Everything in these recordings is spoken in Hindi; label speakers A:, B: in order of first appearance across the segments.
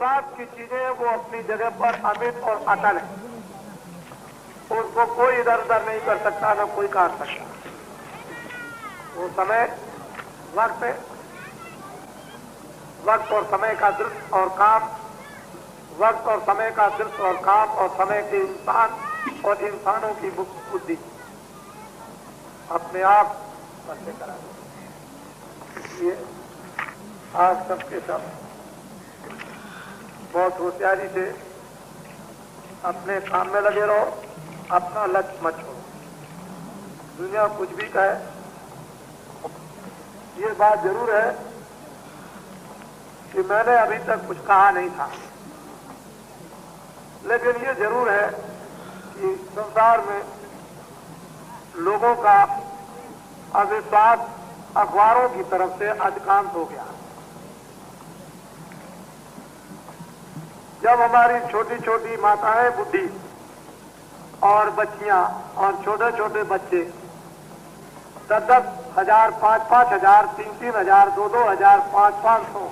A: विश्वास की चीजें वो अपनी जगह पर अमित और अटल है, उसको कोई इधर उधर नहीं कर सकता, न कोई काट सकता। वो समय वक्त है, वक्त और समय का दृश्य और काम, वक्त और समय का दृश्य और काम, और समय के इंसान और इंसानों की बुद्धि अपने आप बंदे करा। इसलिए आज सबके सब बहुत होशियारी से अपने काम में लगे रहो, अपना लक्ष्य मत छोड़ो। दुनिया कुछ भी कहे, ये बात जरूर है कि मैंने अभी तक कुछ कहा नहीं था, लेकिन ये जरूर है कि संसार में लोगों का अविश्वास अखबारों की तरफ से अधिकांश हो गया। जब हमारी छोटी छोटी माताएं बुद्धि और बच्चियां और छोटे छोटे बच्चे 10-10 हजार, 5-5 हजार, 3-3 हजार, 2-2 हजार, 5-500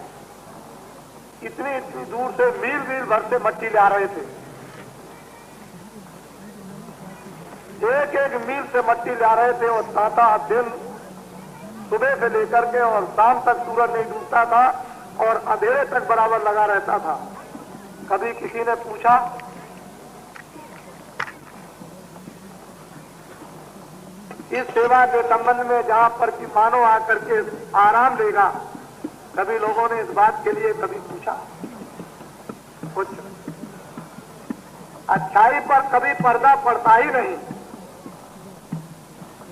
A: इतनी इतनी दूर से मील भर से मट्टी ला रहे थे। एक एक मील से मट्टी ला रहे थे और 7-8 दिन सुबह से लेकर के और शाम तक सूरज नहीं डूबता था और अंधेरे तक बराबर लगा रहता था। कभी किसी ने पूछा इस सेवा के संबंध में जहां पर कि मानव आकर के आराम देगा, कभी लोगों ने इस बात के लिए कभी पूछा? कुछ अच्छाई पर कभी पर्दा पड़ता ही नहीं।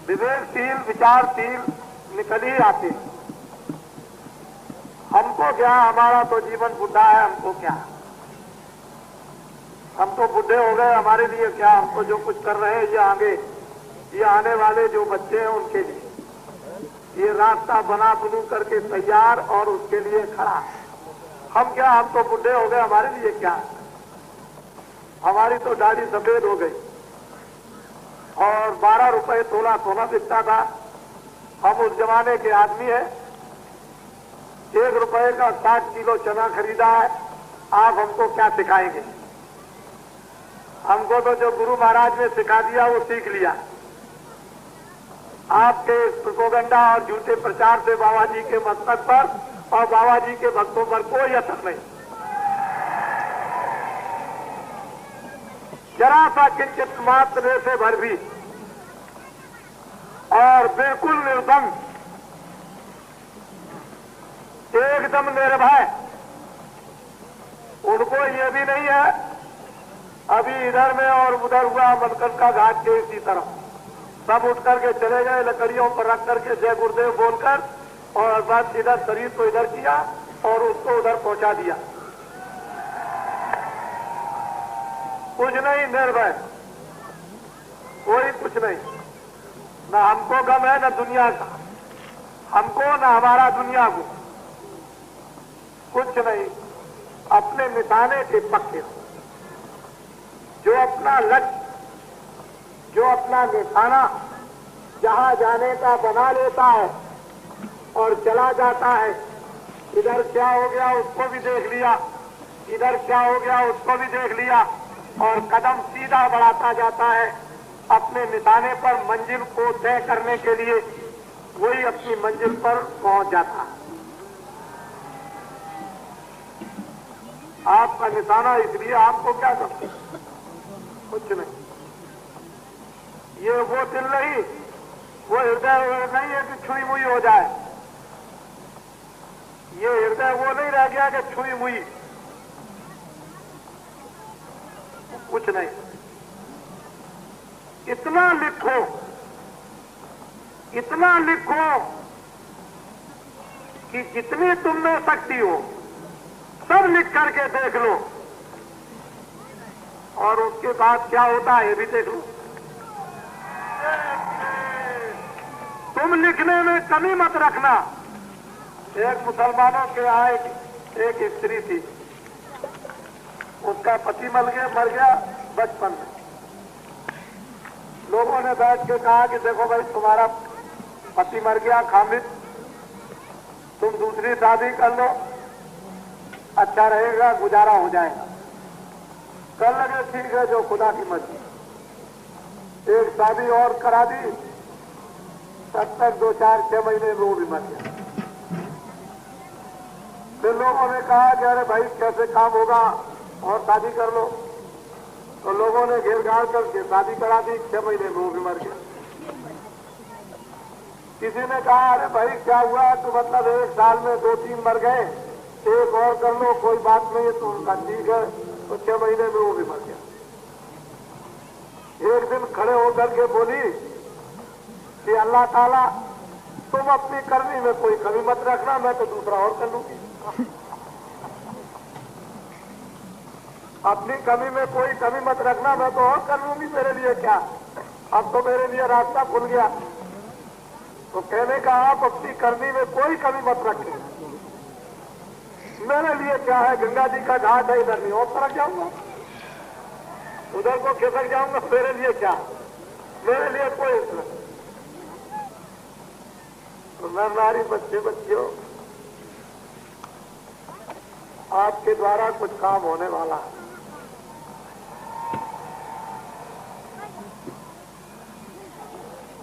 A: विवेकशील विचारशील निकल ही आते। हमको क्या, हमारा तो जीवन बुढ़ा है, हमको क्या, हम तो बुढ़े हो गए, हमारे लिए क्या, हमको जो कुछ कर रहे हैं ये आगे ये आने वाले जो बच्चे हैं उनके लिए ये रास्ता बना बनू करके तैयार और उसके लिए खड़ा। हम क्या, हम तो बुढ़े हो गए, हमारे लिए क्या, हमारी तो दाढ़ी सफेद हो गई और 12 रुपए तोला सोना बिकता था। हम उस जमाने के आदमी हैं। 1 रुपए का 60 किलो चना खरीदा है। आप हमको क्या सिखाएंगे? हमको तो जो गुरु महाराज ने सिखा दिया वो सीख लिया। आपके प्रोपेगेंडा और झूठे प्रचार से बाबा जी के मस्तक पर और बाबा जी के भक्तों पर कोई असर नहीं। जरा सा किंचित मात्र से भर भी और बिल्कुल निर्दम, एकदम निर्भय, उनको ये भी नहीं है अभी इधर में और उधर हुआ मनकंका घाट के इसी तरफ सब उठ करके चले गए, लकड़ियों पर रख करके जय गुरुदेव बोलकर, और बस इधर शरीर को इधर किया और उसको उधर पहुंचा दिया। कुछ नहीं, निर्भय, कोई कुछ नहीं। न हमको गम है न दुनिया का, हमको न हमारा दुनिया को, कुछ नहीं। अपने मिटाने के पक्के, जो अपना लक्ष्य, जो अपना निशाना जहां जाने का बना लेता है और चला जाता है, इधर क्या हो गया उसको भी देख लिया, इधर क्या हो गया उसको भी देख लिया, और कदम सीधा बढ़ाता जाता है अपने निशाने पर, मंजिल को तय करने के लिए। वही अपनी मंजिल पर पहुंच जाता है। आपका निशाना, इसलिए आपको क्या करते, कुछ नहीं। ये वो दिल नहीं, वो हृदय नहीं है कि छुई मुई हो जाए। ये हृदय वो नहीं रह गया कि छुई मुई, कुछ नहीं। इतना लिखो, इतना लिखो कि जितनी तुम में शक्ति हो सब लिख करके देख लो, और उसके बाद क्या होता है ये भी देख लो। तुम लिखने में कमी मत रखना। एक मुसलमानों के यहाँ एक स्त्री थी, उसका पति मर गया बचपन में। लोगों ने बैठ के कहा कि देखो भाई, तुम्हारा पति मर गया खामिद, तुम दूसरी शादी कर लो। अच्छा रहेगा, गुजारा हो जाएगा। कर लगे ठीक है, जो खुदा की मर्जी। एक शादी और करा दी, तब तक 2-4-6 महीने वो भी मर गया। फिर लोगों ने कहा कि अरे भाई कैसे काम होगा, और शादी कर लो। तो लोगों ने घेर घाड़ करके शादी करा दी, 6 महीने में वो भी मर गया। किसी ने कहा अरे भाई क्या हुआ, तो मतलब 1 साल में 2-3 मर गए, एक और कर लो, कोई बात नहीं है। तो उनका ठीक है, तो 6 महीने में वो भी मर गया। एक दिन खड़े होकर के बोली कि अल्लाह ताला तुम अपनी करनी में कोई कमी मत रखना, मैं तो दूसरा और कर लूंगी। अपनी कमी में कोई कमी मत रखना, मैं तो और कर लूंगी, मेरे लिए क्या, अब तो मेरे लिए रास्ता खुल गया। तो कहने का आप अपनी करनी में कोई कमी मत रखें, मेरे लिए क्या है, गंगा जी का घाट है, इधर नहीं और तरफ जाऊंगा, उधर को खिसक जाऊंगा, मेरे लिए क्या, मेरे लिए कोई। तो मैं नारी बच्चे बच्चियों, आपके द्वारा कुछ काम होने वाला है।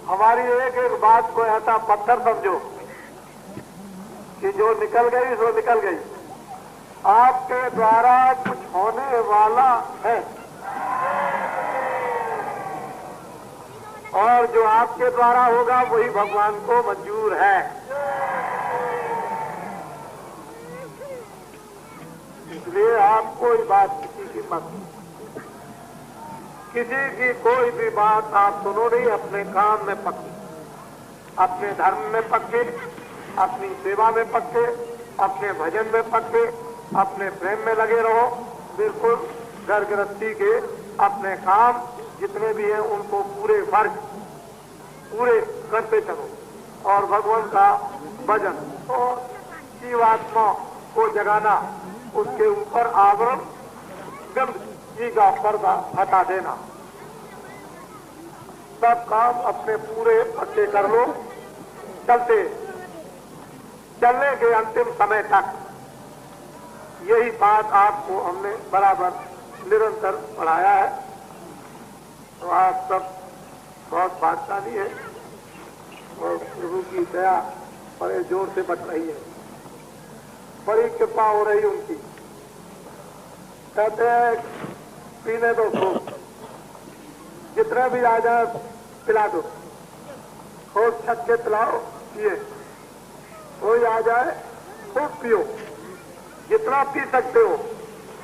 A: हमारी एक एक बात को ऐसा पत्थर समझो कि जो निकल गई सो निकल गई। आपके द्वारा कुछ होने वाला है, और जो आपके द्वारा होगा वही भगवान को मंजूर है। इसलिए आप कोई बात किसी की मत, किसी की कोई भी बात आप सुनो नहीं, अपने काम में पक्के, अपने धर्म में पक्के, अपनी सेवा में पक्के, अपने भजन में पक्के, अपने प्रेम में लगे रहो। बिल्कुल घर गृहस्थी के अपने काम जितने भी हैं उनको पूरे फर्ज पूरे करते चलो, और भगवान का भजन और जीवात्मा को जगाना, उसके ऊपर आवरण गंदगी का पर्दा हटा देना। सब काम अपने पूरे पक्के कर लो, चलने के अंतिम समय तक। यही बात आपको हमने बराबर निरंतर पढ़ाया है। तो आप सब बहुत भाग्यशाली है, और प्रभु की दया बड़े जोर से बच रही है, बड़ी कृपा हो रही उनकी। कहते हैं पीने दो खूब, जितने भी आ जाए पिला दो, खूब छक के पिलाओ, पिए। कोई आ जाए खूब पियो, जितना पी सकते हो।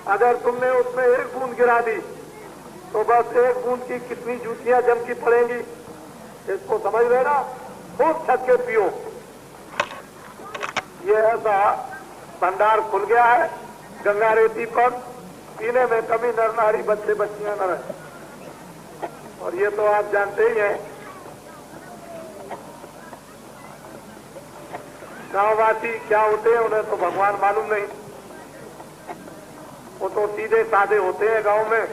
A: अगर तुमने उसमें 1 बूंद गिरा दी तो बस 1 बूंद की कितनी जूतियां जम की पड़ेंगी, इसको समझ लेना। खूब छक के पियो। ये ऐसा भंडार खुल गया है गंगा रेती पर, पीने में कभी नर नारी बच्चे बच्चियां न रहे। और ये तो आप जानते ही हैं, गांववासी क्या होते हैं उन्हें तो भगवान मालूम नहीं। वो तो सीधे साधे होते हैं, गांव में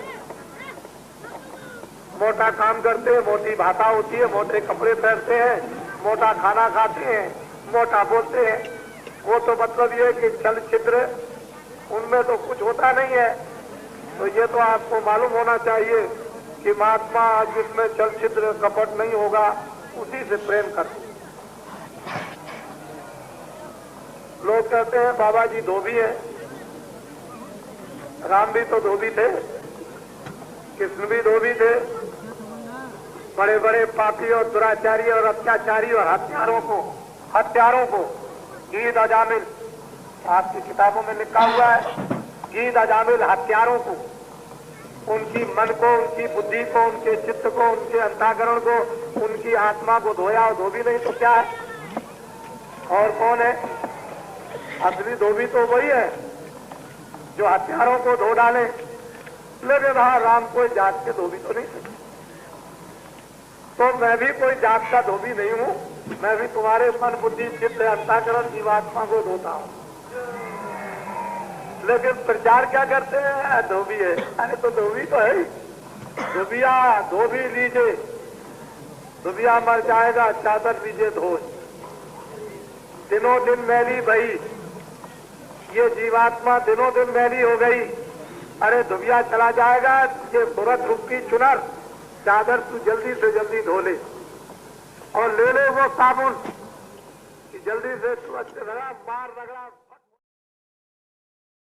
A: मोटा काम करते हैं, मोटी भाषा होती है, मोटे कपड़े पहनते हैं, मोटा खाना खाते हैं, मोटा बोलते हैं। वो तो मतलब ये कि छल छिद्र उनमें तो कुछ होता नहीं है। तो ये तो आपको मालूम होना चाहिए कि महात्मा जिसमें छल छिद्र कपट नहीं होगा उसी से प्रेम करते। लोग कहते हैं बाबा जी धोबी है, राम भी तो धोबी थे, कृष्ण भी धोबी थे। बड़े बड़े पापी और दुराचारी और अत्याचारी और हत्यारों को गीद अजामिल, आपकी किताबों में लिखा हुआ है, गीद अजामिल हत्यारों को, उनकी मन को, उनकी बुद्धि को, उनके चित्त को, उनके अंतःकरण को, उनकी आत्मा को धोया और धोबी नहीं तो क्या है? और कौन है असली धोबी? तो वही है जो हत्यारों को धो डाले। लेकिन हाँ, राम कोई जात के धोबी तो नहीं थे। तो मैं भी कोई जात का धोबी नहीं हूँ, मैं भी तुम्हारे मन बुद्धि चित्त अंतःकरण जीवात्मा को धोता हूँ। लेकिन प्रचार क्या करते हैं? धोबी है। अरे तो धोबी तो है ही, धोबिया धोबी लीजिए, धोबिया मर जाएगा, चादर लीजिए धोए। दिनों दिन मैली भई, ये जीवात्मा दिनों दिन मैली हो गई, अरे धुबिया चला जाएगा, ये सूरत रूप की चुनर चादर तू जल्दी से जल्दी धो ले और ले ले वो साबुन कि जल्दी से तू अच्छे तरह मार रगड़ा।